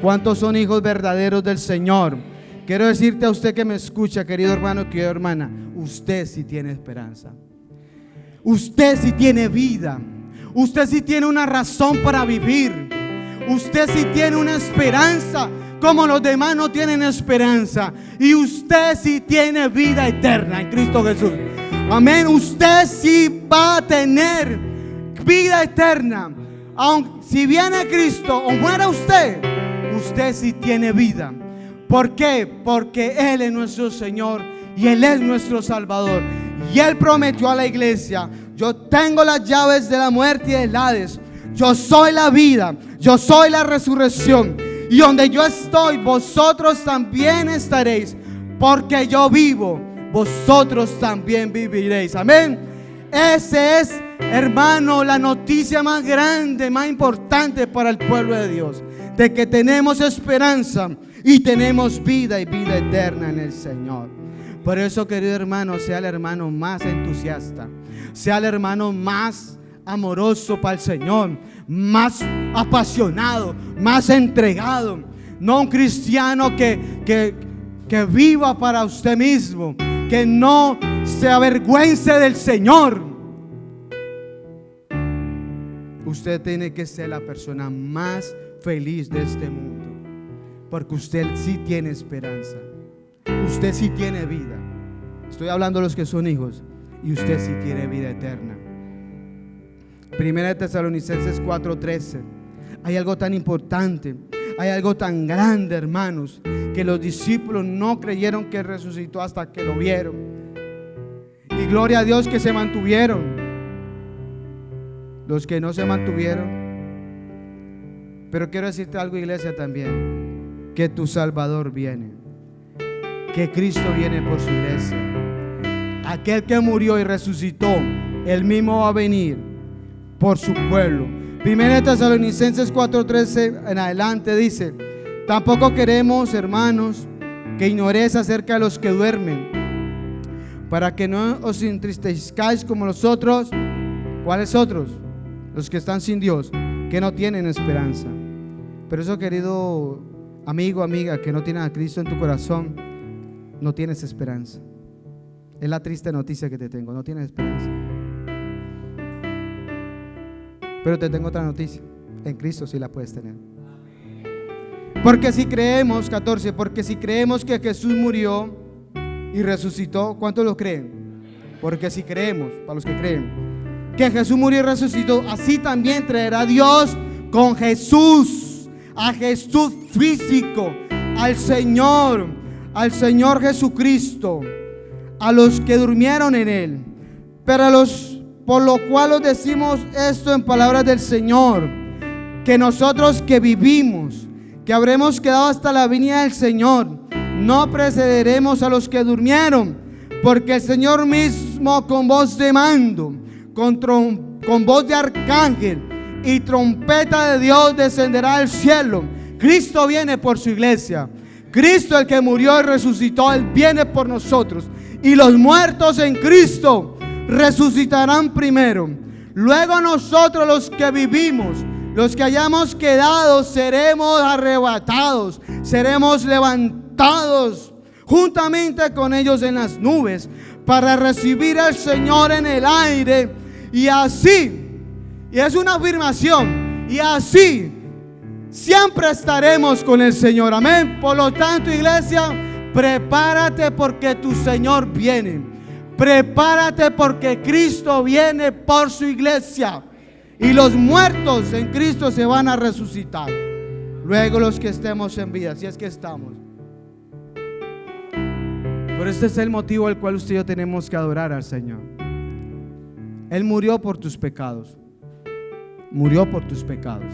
¿Cuántos son hijos verdaderos del Señor? Quiero decirte a usted que me escucha, querido hermano, querida hermana, usted sí tiene esperanza. Usted sí tiene vida. Usted sí tiene una razón para vivir. Usted sí tiene una esperanza como los demás no tienen esperanza. Y usted sí tiene vida eterna en Cristo Jesús. Amén. Usted sí va a tener vida eterna. Aunque si viene Cristo o muera usted, usted sí tiene vida. ¿Por qué? Porque Él es nuestro Señor y Él es nuestro Salvador. Y Él prometió a la iglesia: yo tengo las llaves de la muerte y del Hades. yo soy la vida, yo soy la resurrección. Y donde yo estoy, vosotros también estaréis. Porque yo vivo, vosotros también viviréis. Amén. Ese es, hermano, la noticia más grande, más importante para el pueblo de Dios. De que tenemos esperanza y tenemos vida y vida eterna en el Señor. Por eso, querido hermano, sea el hermano más entusiasta, sea el hermano más amoroso para el Señor, más apasionado, más entregado. No un cristiano que viva para usted mismo, que no se avergüence del Señor. Usted tiene que ser la persona más feliz de este mundo, porque usted sí tiene esperanza, usted sí tiene vida. Estoy hablando de los que son hijos, y usted sí tiene vida eterna. Primera de Tesalonicenses 4:13. Hay algo tan importante, hay algo tan grande, hermanos, que los discípulos no creyeron que resucitó hasta que lo vieron. Y gloria a Dios que se mantuvieron. Los que no se mantuvieron. Pero quiero decirte algo, iglesia, también, que tu Salvador viene, que Cristo viene por su iglesia. Aquel que murió y resucitó, Él mismo va a venir por su pueblo. Primera de Tesalonicenses 4:13 en adelante dice: tampoco queremos, hermanos, que ignoréis acerca de los que duermen, para que no os entristezcáis como los otros. ¿Cuáles otros? Los que están sin Dios, que no tienen esperanza. Pero eso, querido amigo, amiga, que no tienes a Cristo en tu corazón, no tienes esperanza. Es la triste noticia que te tengo, no tienes esperanza. Pero te tengo otra noticia: en Cristo sí la puedes tener. Porque si creemos, 14, porque si creemos que Jesús murió y resucitó, ¿cuántos lo creen? Porque si creemos, para los que creen, que Jesús murió y resucitó, así también traerá Dios con Jesús, a Jesús físico, al Señor Jesucristo, a los que durmieron en Él. Pero por lo cual os decimos esto en palabras del Señor, que nosotros que vivimos, que habremos quedado hasta la venida del Señor, no precederemos a los que durmieron, porque el Señor mismo con voz de mando, con voz de arcángel y trompeta de Dios descenderá del cielo. Cristo viene por su iglesia. Cristo, el que murió y resucitó, Él viene por nosotros. Y los muertos en Cristo resucitarán primero. Luego nosotros, los que vivimos, los que hayamos quedado, seremos arrebatados, seremos levantados juntamente con ellos en las nubes, para recibir al Señor en el aire. Y así, y es una afirmación, y así siempre estaremos con el Señor. Amén. Por lo tanto, iglesia, prepárate, porque tu Señor viene. Prepárate, porque Cristo viene por su iglesia. Y los muertos en Cristo se van a resucitar. Luego los que estemos en vida, si es que estamos. Pero este es el motivo al cual usted y yo tenemos que adorar al Señor. Él murió por tus pecados. Murió por tus pecados.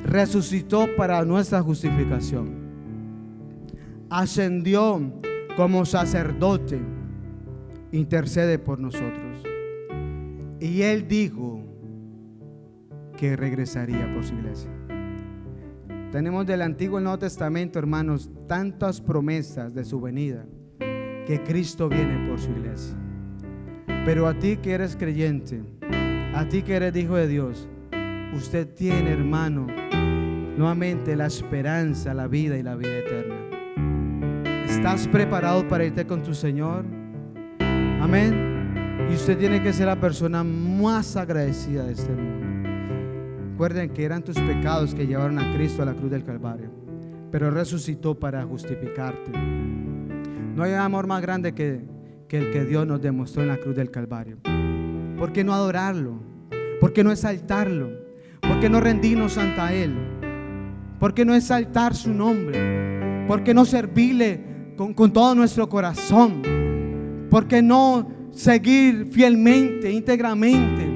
Resucitó para nuestra justificación. Ascendió como sacerdote. Intercede por nosotros. Y Él dijo que regresaría por su iglesia. Tenemos del Antiguo y el Nuevo Testamento, hermanos, tantas promesas de su venida, que Cristo viene por su iglesia. Pero a ti que eres creyente, a ti que eres hijo de Dios, usted tiene, hermano, nuevamente la esperanza, la vida y la vida eterna. ¿Estás preparado para irte con tu Señor? Amén. Y usted tiene que ser la persona más agradecida de este mundo. Recuerden que eran tus pecados que llevaron a Cristo a la cruz del Calvario, pero resucitó para justificarte. No hay amor más grande que el que Dios nos demostró en la cruz del Calvario. ¿Por qué no adorarlo? ¿Por qué no exaltarlo? ¿Por qué no rendirnos ante Él? ¿Por qué no exaltar su nombre? ¿Por qué no servirle con todo nuestro corazón? ¿Por qué no seguir fielmente, íntegramente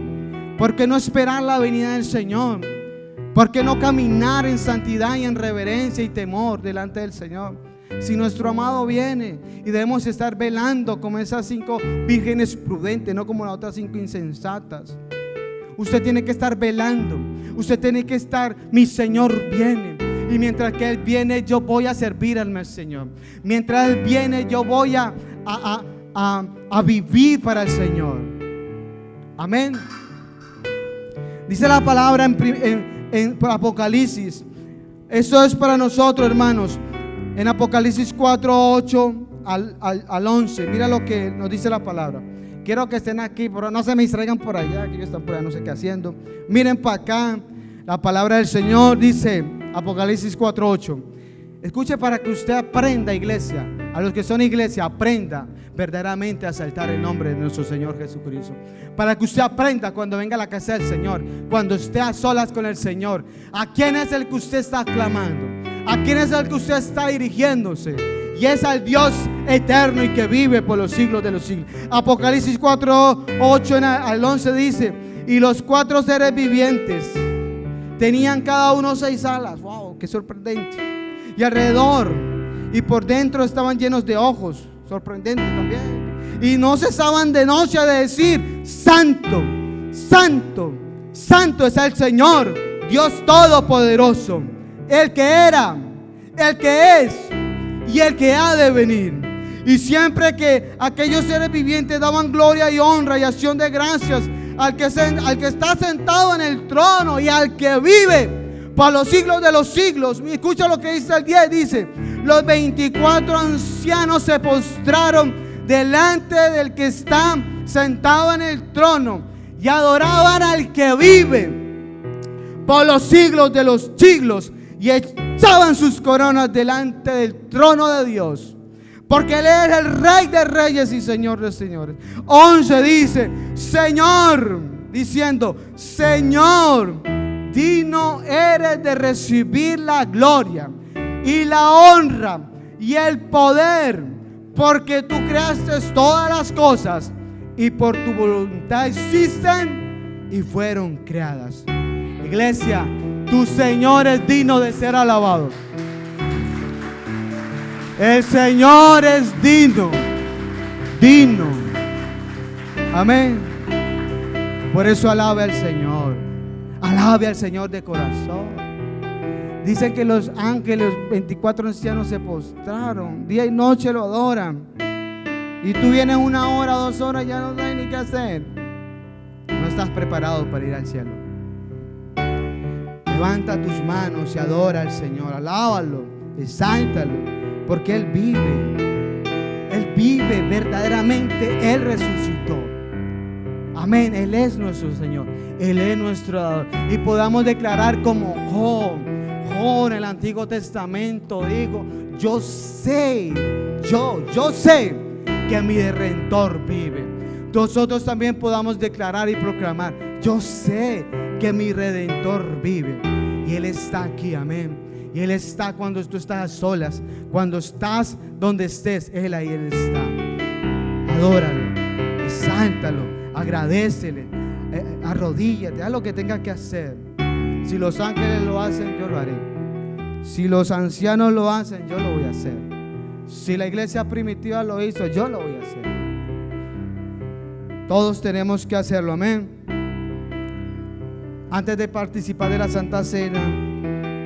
¿Por qué no esperar la venida del Señor? ¿Por qué no caminar en santidad y en reverencia y temor delante del Señor? Si nuestro amado viene, y debemos estar velando como esas 5 vírgenes prudentes, no como las otras 5 insensatas. Usted tiene que estar velando. Usted tiene que estar, mi Señor viene. Y mientras que Él viene, yo voy a servir al Señor. Mientras Él viene, yo voy a vivir para el Señor. Amén. Dice la palabra en Apocalipsis. Eso es para nosotros, hermanos. En Apocalipsis 4, 8 al 11. Mira lo que nos dice la palabra. Quiero que estén aquí, pero no se me distraigan por allá, que ellos están por allá, no sé qué haciendo. Miren para acá. La palabra del Señor dice, Apocalipsis 4, 8. Escuche para que usted aprenda, iglesia. A los que son iglesia, aprenda verdaderamente a exaltar el nombre de nuestro Señor Jesucristo. Para que usted aprenda cuando venga a la casa del Señor, cuando esté a solas con el Señor, a quién es el que usted está clamando, a quién es el que usted está dirigiéndose. Y es al Dios eterno y que vive por los siglos de los siglos. Apocalipsis 4, 8 al 11 dice: y los 4 seres vivientes tenían cada uno 6 alas. Wow, qué sorprendente. Y alrededor y por dentro estaban llenos de ojos. Sorprendente también. Y no cesaban de noche de decir: santo, santo, santo es el Señor, Dios todopoderoso, el que era, el que es y el que ha de venir. Y siempre que aquellos seres vivientes daban gloria y honra y acción de gracias al que está sentado en el trono y al que vive para los siglos de los siglos. Escucha lo que dice el 10, dice: los 24 ancianos se postraron delante del que está sentado en el trono y adoraban al que vive por los siglos de los siglos, y echaban sus coronas delante del trono de Dios, porque Él es el Rey de reyes y Señor de señores. 11 dice: Señor, diciendo: Señor, digno eres de recibir la gloria y la honra y el poder, porque tú creaste todas las cosas y por tu voluntad existen y fueron creadas. Iglesia, tu Señor es digno de ser alabado. El Señor es digno, digno. Amén. Por eso alabe al Señor. Alabe al Señor de corazón. Dicen que los ángeles, 24 ancianos, se postraron, día y noche lo adoran. Y tú vienes 1 hora, 2 horas, ya no sabes ni qué hacer. No estás preparado para ir al cielo. Levanta tus manos y adora al Señor. Alábalo, exáltalo, porque Él vive. Él vive verdaderamente. Él resucitó. Amén. Él es nuestro Señor. Él es nuestro dador. Y podamos declarar como Job en el Antiguo Testamento digo: yo sé que mi Redentor vive. Nosotros también podamos declarar y proclamar: yo sé que mi Redentor vive. Y Él está aquí, amén. Y Él está cuando tú estás a solas, cuando estás donde estés, Él ahí Él está. Adóralo, exáltalo, agradécele, arrodíllate, haz lo que tengas que hacer. Si los ángeles lo hacen, yo lo haré. Si los ancianos lo hacen, yo lo voy a hacer. Si la iglesia primitiva lo hizo, yo lo voy a hacer. Todos tenemos que hacerlo, amén. Antes de participar de la Santa Cena,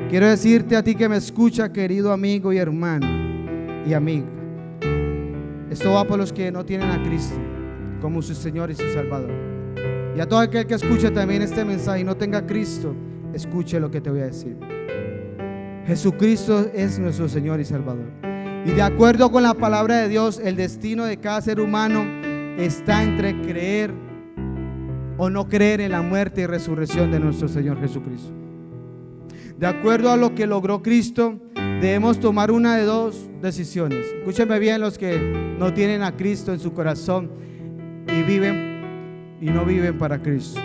quiero decirte a ti que me escucha, querido amigo y hermano y amiga, esto va por los que no tienen a Cristo como su Señor y su Salvador. Y a todo aquel que escuche también este mensaje y no tenga a Cristo, escuche lo que te voy a decir. Jesucristo es nuestro Señor y Salvador. Y de acuerdo con la palabra de Dios, el destino de cada ser humano está entre creer o no creer en la muerte y resurrección de nuestro Señor Jesucristo. De acuerdo a lo que logró Cristo, debemos tomar una de 2 decisiones. Escúchenme bien los que no tienen a Cristo en su corazón y viven y no viven para Cristo.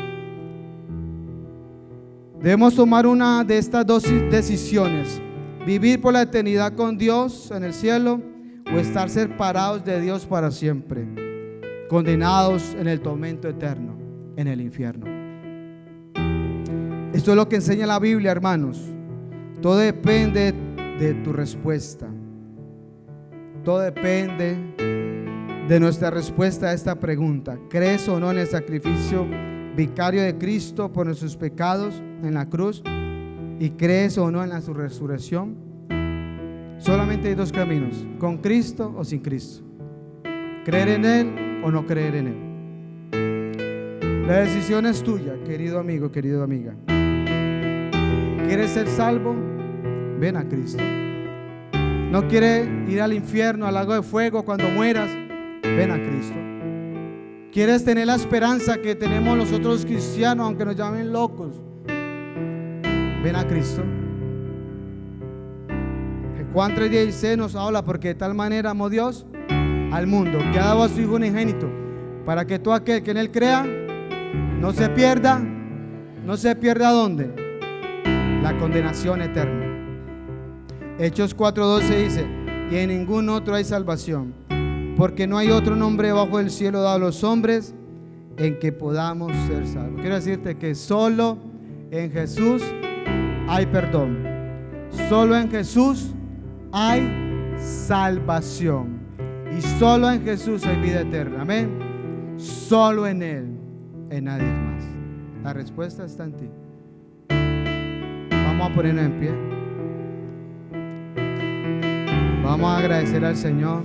Debemos tomar una de estas 2 decisiones: vivir por la eternidad con Dios en el cielo, o estar separados de Dios para siempre, condenados en el tormento eterno, en el infierno. Esto es lo que enseña la Biblia, hermanos. Todo depende de tu respuesta. Todo depende de nuestra respuesta a esta pregunta. ¿Crees o no en el sacrificio vicario de Cristo por nuestros pecados en la cruz? ¿Y crees o no en su resurrección? Solamente hay dos caminos: con Cristo o sin Cristo. Creer en Él o no creer en Él. La decisión es tuya, querido amigo, querida amiga. ¿Quieres ser salvo? Ven a Cristo. ¿No quieres ir al infierno, al lago de fuego cuando mueras? Ven a Cristo. ¿Quieres tener la esperanza que tenemos los otros cristianos, aunque nos llamen locos? Ven a Cristo. Juan 3:16 nos habla: porque de tal manera amó Dios al mundo, que ha dado a su Hijo unigénito, para que todo aquel que en Él crea no se pierda. ¿No se pierda dónde? La condenación eterna. Hechos 4:12 dice: y en ningún otro hay salvación, porque no hay otro nombre bajo el cielo dado a los hombres en que podamos ser salvos. Quiero decirte que solo en Jesús hay perdón. Solo en Jesús hay salvación. Y solo en Jesús hay vida eterna. Amén. Solo en Él, en nadie más. La respuesta está en ti. Vamos a ponernos en pie. Vamos a agradecer al Señor.